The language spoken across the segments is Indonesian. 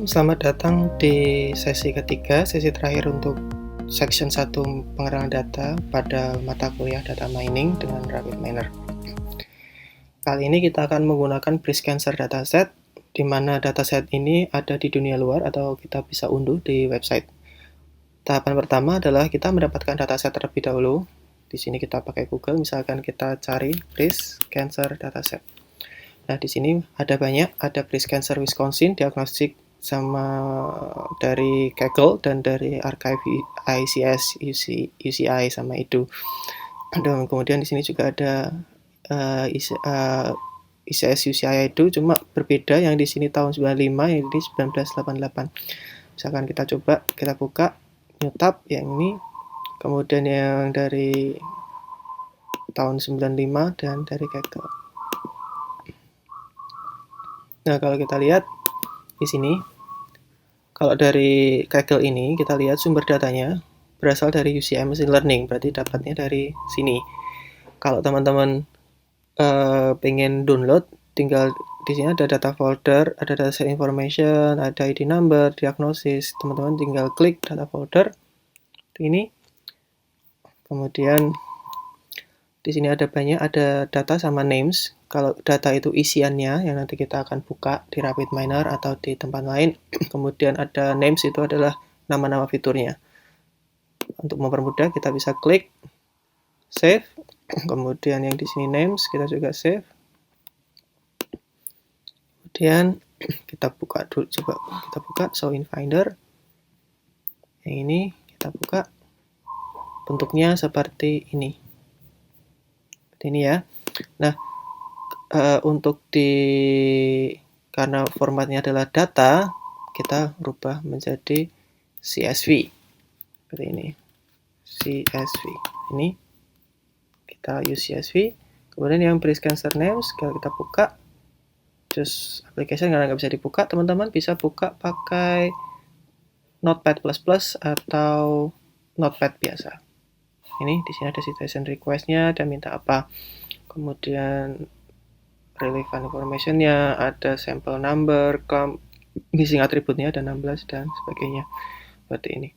selamat datang di sesi ketiga, sesi terakhir untuk section 1 pengenalan data pada mata kuliah Data Mining dengan RapidMiner. Kali ini kita akan menggunakan BreastCancer dataset, di mana dataset ini ada di dunia luar atau kita bisa unduh di website. Tahapan pertama adalah kita mendapatkan dataset terlebih dahulu. Di sini kita pakai Google, misalkan kita cari BreastCancer dataset. Nah, di sini ada banyak, ada BreastCancer Wisconsin, diagnostik sama dari Kaggle dan dari Archive ICS, UCI sama itu. Dan kemudian di sini juga ada ICS UCI itu, cuma berbeda, yang di sini tahun 95, yang di 1988. Misalkan kita coba, kita buka new tab yang ini, kemudian yang dari tahun 95 dan dari Kaggle. Nah, kalau kita lihat di sini, kalau dari Kaggle ini kita lihat sumber datanya berasal dari UCI Machine Learning, berarti dapatnya dari sini. Kalau teman-teman pengen download, tinggal di sini ada data folder, ada data set information, ada ID number, diagnosis. Teman-teman tinggal klik data folder ini. Kemudian di sini ada banyak, ada data sama names. Kalau data itu isiannya yang nanti kita akan buka di RapidMiner atau di tempat lain. Kemudian ada names, itu adalah nama-nama fiturnya. Untuk mempermudah kita bisa klik save. Kemudian yang di sini names kita juga save. Kemudian kita buka dulu, coba kita buka show in Finder. Yang ini kita buka, bentuknya seperti ini. Seperti ini ya. Nah, untuk karena formatnya adalah data, kita rubah menjadi CSV. Seperti ini. CSV. Ini kita use CSV. Kemudian yang BreastCancer names, kalau kita buka, just application karena nggak bisa dibuka, teman-teman bisa buka pakai Notepad++ atau Notepad biasa. Ini di sini ada citation request-nya, dan minta apa. Kemudian relevant information-nya, ada sample number, missing attribute-nya ada 16 dan sebagainya. Seperti ini.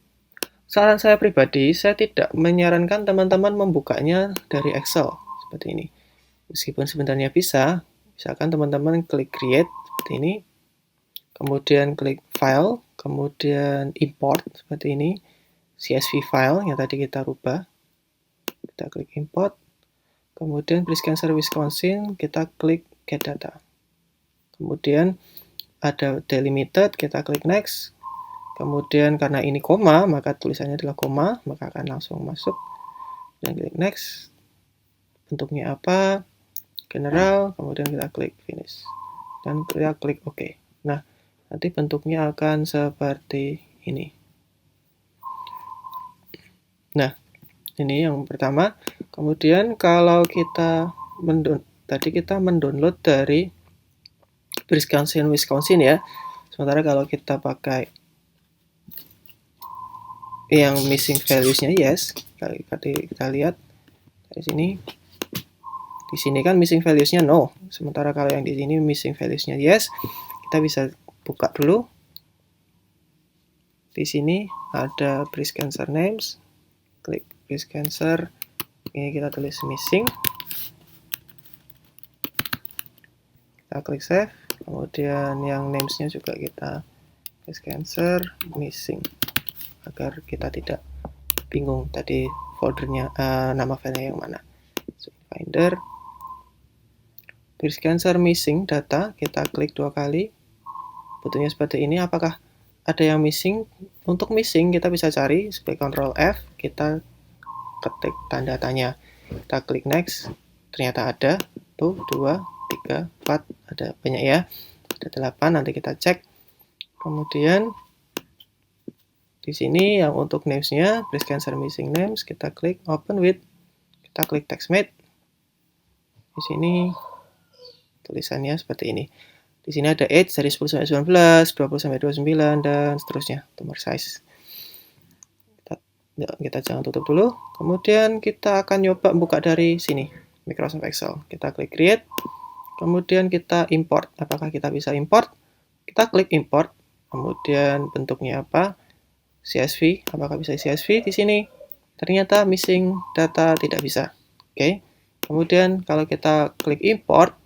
Saran saya pribadi, saya tidak menyarankan teman-teman membukanya dari Excel seperti ini. Meskipun sebenarnya bisa, misalkan teman-teman klik create seperti ini, kemudian klik file, kemudian import seperti ini, CSV file yang tadi kita rubah, kita klik import, kemudian BreastCancer Wisconsin, kita klik get data. Kemudian ada delimited, kita klik next. Kemudian karena ini koma, maka tulisannya adalah koma, maka akan langsung masuk. Dan klik next. Bentuknya apa? General, kemudian kita klik finish. Dan kita klik OK. Nah, nanti bentuknya akan seperti ini. Nah, ini yang pertama. Kemudian kalau kita tadi kita mendownload dari BreastCancer Wisconsin ya. Sementara kalau kita pakai yang missing values-nya yes, kita lihat dari sini. Di sini kan missing values-nya no. Sementara kalau yang di sini missing values-nya yes, kita bisa buka dulu. Di sini ada BreastCancer names. Klik BreastCancer. Ini kita tulis missing. Kita klik save. Kemudian yang names-nya juga kita BreastCancer missing, agar kita tidak bingung tadi foldernya, nama filenya yang mana. So, Finder BreastCancer missing data, kita klik 2 kali. Bentuknya seperti ini. Apakah ada yang missing? Untuk missing kita bisa cari sebagai Ctrl F, kita ketik tanda tanya, kita klik next. Ternyata ada tuh 2, 3, 4, ada banyak ya, ada 8. Nanti kita cek. Kemudian di sini yang untuk names-nya BreastCancer missing names, kita klik open with, kita klik TextMate. Di sini tulisannya seperti ini. Di sini ada age dari 10 sampai 19, 20 sampai 29 dan seterusnya, tumor size. Kita jangan tutup dulu. Kemudian kita akan nyoba buka dari sini, Microsoft Excel. Kita klik create. Kemudian kita import. Apakah kita bisa import? Kita klik import. kemudian bentuknya apa, CSV, apakah bisa CSV di sini? Ternyata missing data, tidak bisa. Oke. Kemudian kalau kita klik import,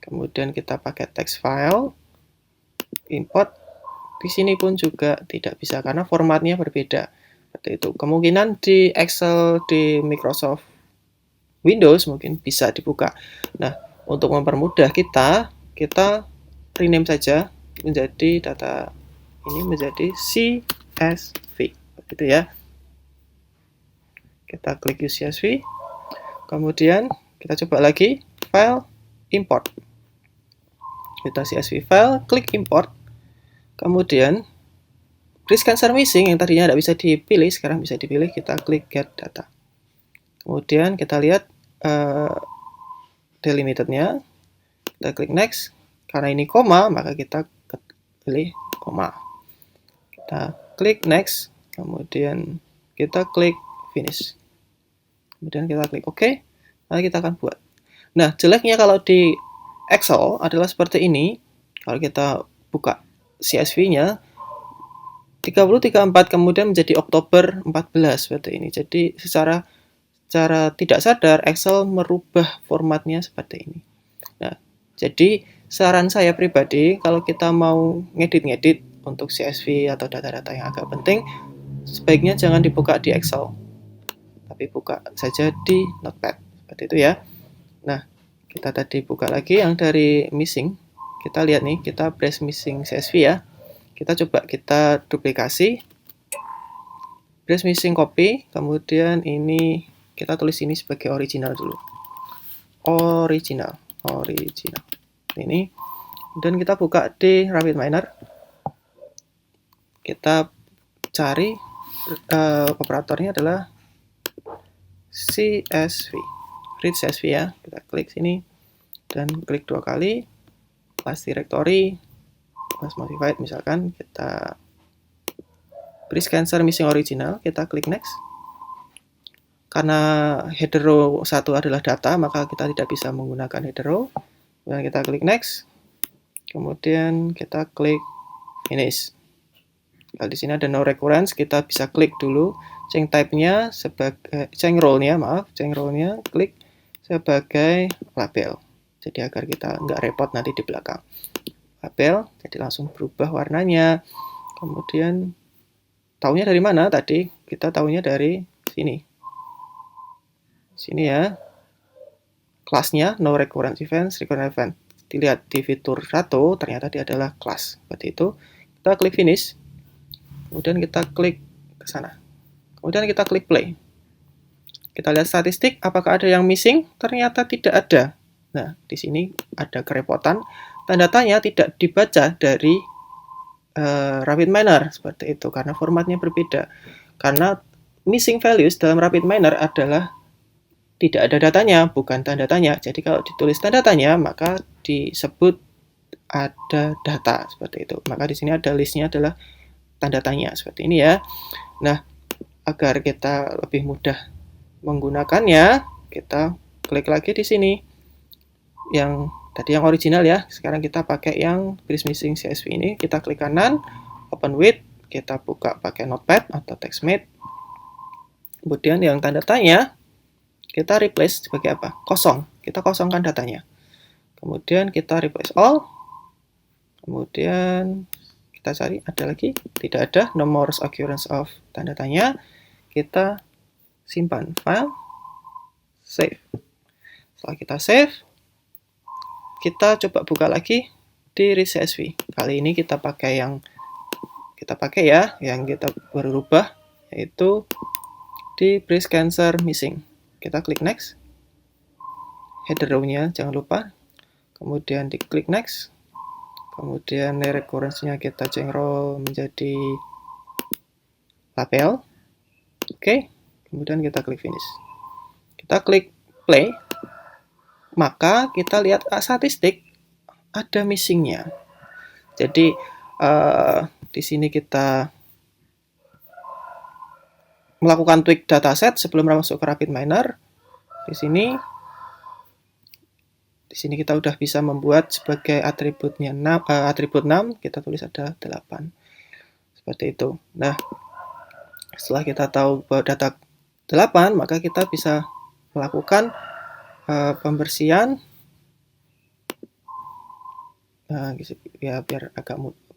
kemudian kita pakai text file, import, di sini pun juga tidak bisa karena formatnya berbeda. Seperti itu. Kemungkinan di Excel di Microsoft Windows mungkin bisa dibuka. Nah, untuk mempermudah kita rename saja menjadi data ini menjadi CSV. Gitu ya. Kita klik use CSV. Kemudian kita coba lagi file import. Kita CSV file, klik import. Kemudian Breast cancer missing yang tadinya tidak bisa dipilih, sekarang bisa dipilih. Kita klik get data. Kemudian kita lihat delimitednya. Kita klik next. Karena ini koma, maka kita pilih koma. Kita klik next. Kemudian kita klik finish. Kemudian kita klik OK. Lalu kita akan buat. Nah, jeleknya kalau di Excel adalah seperti ini. Kalau kita buka CSV-nya, 30-34 kemudian menjadi Oktober 14 seperti ini. Jadi secara tidak sadar Excel merubah formatnya seperti ini. Nah, jadi saran saya pribadi kalau kita mau ngedit-ngedit untuk CSV atau data-data yang agak penting, sebaiknya jangan dibuka di Excel, tapi buka saja di Notepad. Seperti itu ya. Nah, kita tadi buka lagi yang dari missing. Kita lihat nih, kita press missing CSV ya. Kita coba kita duplikasi, press missing copy, kemudian ini kita tulis ini sebagai original dulu. Original. Ini. Dan kita buka di RapidMiner. Kita cari operatornya adalah CSV. Read CSV ya. Kita klik sini dan klik 2 kali. Class directory. Class modified misalkan kita breast cancer missing original, kita klik next. Karena header row 1 adalah data, maka kita tidak bisa menggunakan header row. Kemudian kita klik next. Kemudian kita klik finish. Kalau di sini ada no recurrence, kita bisa klik dulu change type-nya sebagai change role-nya klik sebagai label. Jadi agar kita nggak repot nanti di belakang. Label, jadi langsung berubah warnanya. Kemudian taunya dari mana tadi? Kita taunya dari sini. Sini ya. Kelasnya no recurrence events, recurrent event. Dilihat di fitur 1 ternyata dia adalah kelas. Seperti itu. Kita klik finish. Kemudian kita klik ke sana. Kemudian kita klik play. Kita lihat statistik apakah ada yang missing? Ternyata tidak ada. Nah, di sini ada kerepotan. Tanda tanya tidak dibaca dari RapidMiner seperti itu karena formatnya berbeda. Karena missing values dalam RapidMiner adalah tidak ada datanya, bukan tanda tanya. Jadi kalau ditulis tanda tanya, maka disebut ada data seperti itu. Maka di sini ada listnya adalah tanda tanya seperti ini ya. Nah, agar kita lebih mudah menggunakannya, kita klik lagi di sini. Yang tadi yang original ya, sekarang kita pakai yang breast missing CSV ini. Kita klik kanan, open with, kita buka pakai notepad atau TextMate. Kemudian yang tanda tanya, kita replace sebagai apa? Kosong, kita kosongkan datanya. Kemudian kita replace all. Kemudian kita cari, ada lagi? Tidak ada, no more occurrence of tanda tanya. Kita simpan file, save. Setelah kita save, kita coba buka lagi di Read CSV. Kali ini kita pakai yang kita baru rubah, yaitu di breast cancer missing. Kita klik next. Header row-nya jangan lupa. Kemudian diklik next. Kemudian recurrence-nya kita change role menjadi label. Oke. Kemudian kita klik finish. Kita klik play. Maka kita lihat statistik ada missing-nya. Jadi di sini kita melakukan tweak dataset sebelum masuk ke RapidMiner. Di sini Di sini kita udah bisa membuat sebagai atributnya atribut 6, kita tulis ada 8. Seperti itu. Nah, setelah kita tahu bahwa data 8, maka kita bisa melakukan pembersihan ya biar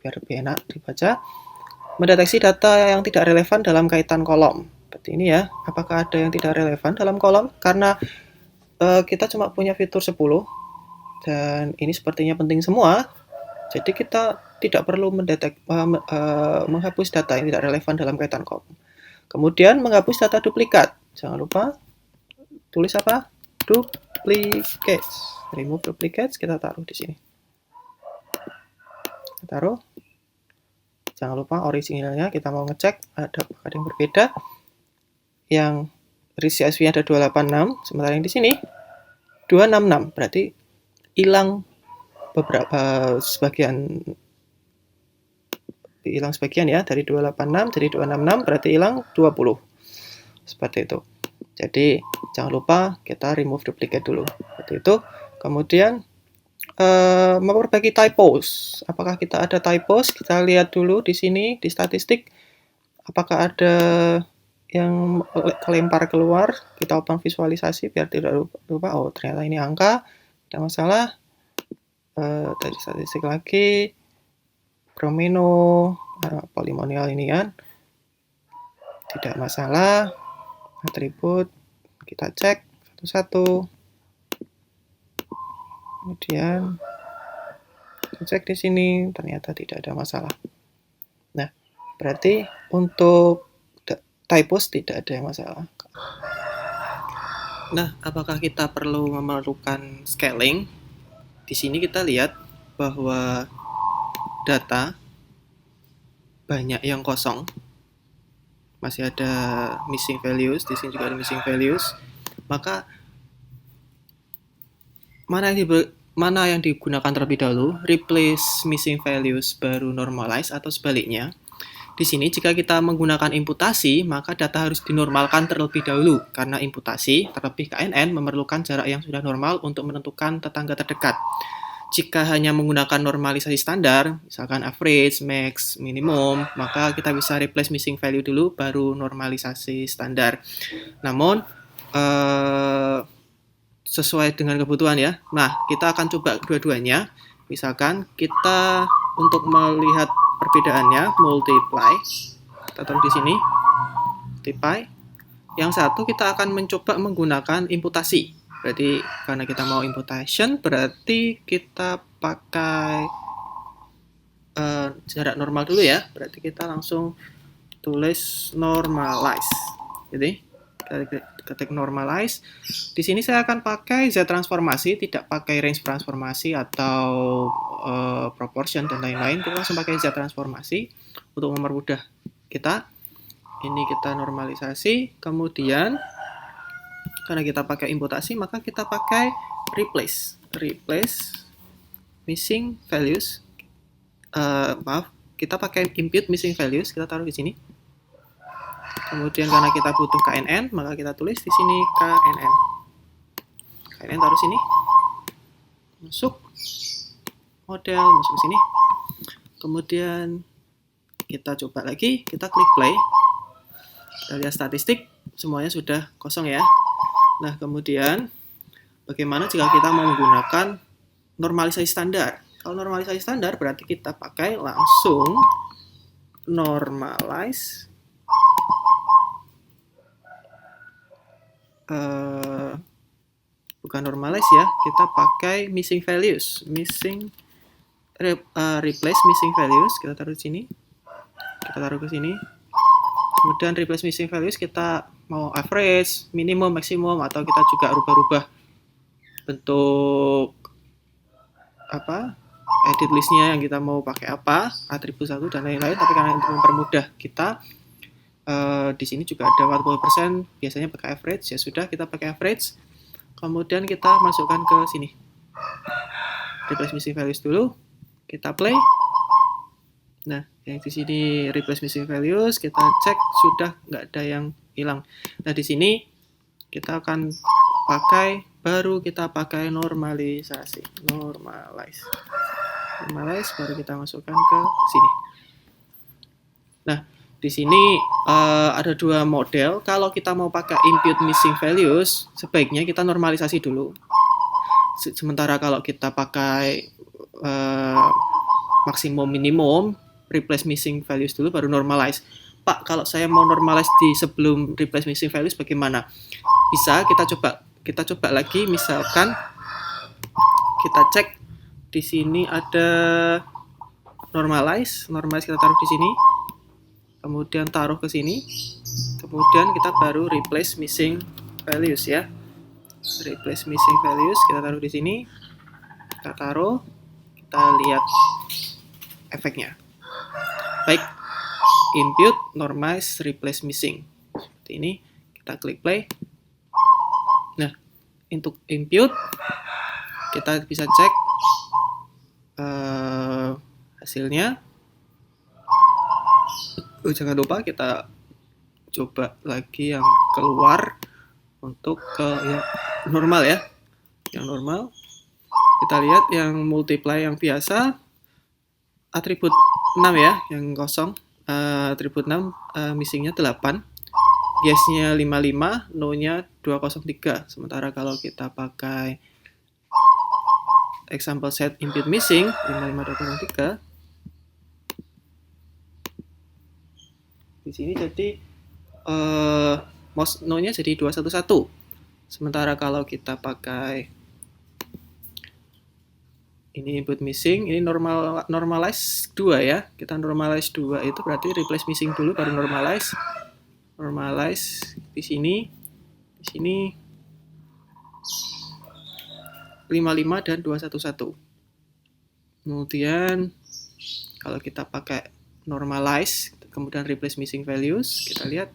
lebih enak dibaca. Mendeteksi data yang tidak relevan dalam kaitan kolom. Seperti ini ya. Apakah ada yang tidak relevan dalam kolom? Karena kita cuma punya fitur 10 dan ini sepertinya penting semua. Jadi kita tidak perlu menghapus data yang tidak relevan dalam kaitan kolom. Kemudian menghapus data duplikat. Jangan lupa tulis apa? Duplicates. Remove duplicates, kita taruh di sini. Kita taruh. Jangan lupa originalnya kita mau ngecek ada yang berbeda. Yang CSV ada 286, sementara yang di sini 266. Berarti hilang sebagian ya, dari 286 jadi 266, berarti hilang 20. Seperti itu. Jadi jangan lupa kita remove duplicate dulu. Seperti itu. Kemudian memperbaiki typos. Apakah kita ada typos? Kita lihat dulu di sini di statistik. Apakah ada yang kelempar keluar? Kita open visualisasi biar tidak lupa. Oh, ternyata ini angka. Tidak masalah. Dari statistik lagi. Promeno, polinomial ini kan. Tidak masalah. Atribut. Kita cek satu-satu. Kemudian kita cek di sini, ternyata tidak ada masalah. Nah, berarti untuk typos tidak ada masalah. Nah, apakah kita perlu memerlukan scaling? Di sini kita lihat bahwa data banyak yang kosong. Masih ada missing values, di sini juga ada missing values. Maka mana yang digunakan terlebih dahulu, replace missing values baru normalize atau sebaliknya. Di sini jika kita menggunakan imputasi, maka data harus dinormalkan terlebih dahulu karena imputasi terlebih KNN memerlukan jarak yang sudah normal untuk menentukan tetangga terdekat. Jika hanya menggunakan normalisasi standar, misalkan average, max, minimum, maka kita bisa replace missing value dulu baru normalisasi standar. Namun sesuai dengan kebutuhan ya. Nah, kita akan coba dua-duanya. Misalkan kita untuk melihat perbedaannya multiply. Kita taruh di sini. Multiply. Yang satu kita akan mencoba menggunakan imputasi. Berarti karena kita mau imputation, berarti kita pakai jarak normal dulu ya. Berarti kita langsung tulis normalize. Jadi ketik normalize. Di sini saya akan pakai Z transformasi, tidak pakai range transformasi atau proportion dan lain-lain. Kita langsung pakai Z transformasi untuk mempermudah kita. Ini kita normalisasi, kemudian karena kita pakai imputasi, maka kita pakai replace missing values. Kita pakai impute missing values, kita taruh di sini. Kemudian karena kita butuh KNN, maka kita tulis di sini KNN. KNN taruh sini. Masuk model, masuk ke sini. Kemudian kita coba lagi, kita klik play. Kita lihat statistik, semuanya sudah kosong ya. Nah, kemudian bagaimana jika kita mau menggunakan normalisasi standar? Kalau normalisasi standar berarti kita pakai langsung normalize bukan normalize ya, kita pakai missing values, replace missing values, kita taruh di sini, kita taruh ke sini. Kemudian replace missing values kita mau average, minimum, maksimum, atau kita juga rubah-rubah bentuk edit listnya yang kita mau pakai apa, atribut 1 dan lain-lain. Tapi karena untuk mempermudah kita, di sini juga ada 40%, biasanya pakai average, ya sudah kita pakai average. Kemudian kita masukkan ke sini. Replace missing values dulu, kita play. Nah, yang di sini replace missing values, kita cek sudah nggak ada yang hilang. Nah, di sini kita akan pakai, baru kita pakai normalisasi. Normalize, baru kita masukkan ke sini. Nah, di sini ada dua model. Kalau kita mau pakai impute missing values, sebaiknya kita normalisasi dulu. Sementara kalau kita pakai maksimum minimum, replace missing values dulu baru normalize. Pak, kalau saya mau normalize di sebelum replace missing values bagaimana? Bisa, kita coba lagi, misalkan kita cek di sini ada normalize kita taruh di sini, kemudian taruh ke sini, kemudian kita baru replace missing values ya. Replace missing values kita taruh di sini, kita taruh, kita lihat efeknya. Baik, impute, normalize, replace missing. Seperti ini, kita klik play. Nah, untuk impute, kita bisa cek hasilnya. Jangan lupa kita coba lagi yang keluar untuk ke yang normal ya. Yang normal, kita lihat yang multiply yang biasa, atribut 6 ya, yang kosong. Atribut 6 missingnya 8, yes-nya 55, no-nya 203. Sementara kalau kita pakai example set impute missing 55203, di sini jadi most no-nya jadi 211. Sementara kalau kita pakai ini input missing, ini normalize 2 ya. Kita normalize 2 itu berarti replace missing dulu baru normalize. Normalize di sini 55 dan 211. Kemudian kalau kita pakai normalize kemudian replace missing values, kita lihat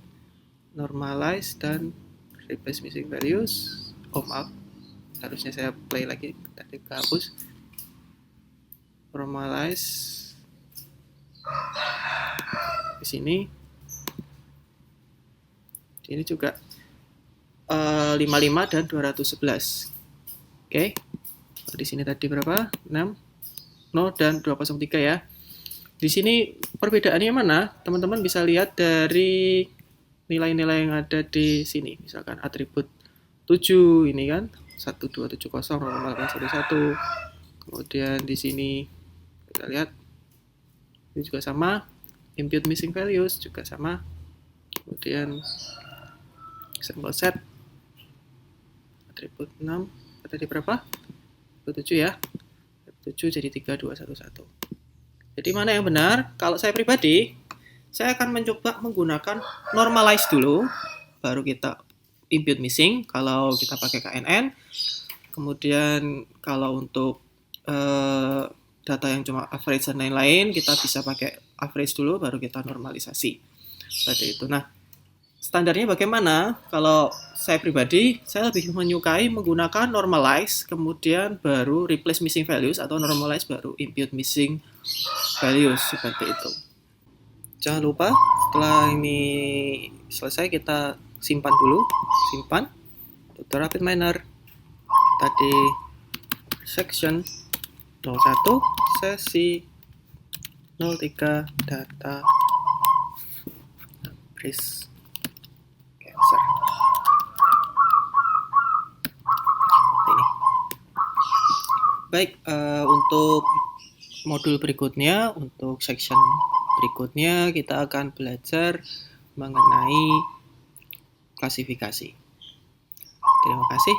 normalize dan replace missing values. Oh maaf, harusnya saya play lagi, tadi kehapus. Normalize di sini juga 55 dan 211. Oke. Di sini tadi berapa? 6, no dan 203 ya. Di sini perbedaannya mana? Teman-teman bisa lihat dari nilai-nilai yang ada di sini. Misalkan atribut 7 ini kan 1270 normal 11. Kemudian di sini kita lihat ini juga sama, impute missing values juga sama. Kemudian example set atribut 6 tadi berapa? 7 ya. 7 jadi 3211. Jadi mana yang benar? Kalau saya pribadi, saya akan mencoba menggunakan normalize dulu, baru kita impute missing kalau kita pakai KNN. Kemudian kalau untuk data yang cuma average dan lain-lain, kita bisa pakai average dulu, baru kita normalisasi. Seperti itu. Nah, standarnya bagaimana? Kalau saya pribadi, saya lebih menyukai menggunakan normalize, kemudian baru replace missing values, atau normalize baru impute missing values, seperti itu. Jangan lupa setelah ini selesai kita simpan dulu, simpan Dr. RapidMiner. Tadi section 01 sesi 03 data breast cancer. Ini. Baik, untuk modul berikutnya, untuk section berikutnya kita akan belajar mengenai klasifikasi. Terima kasih.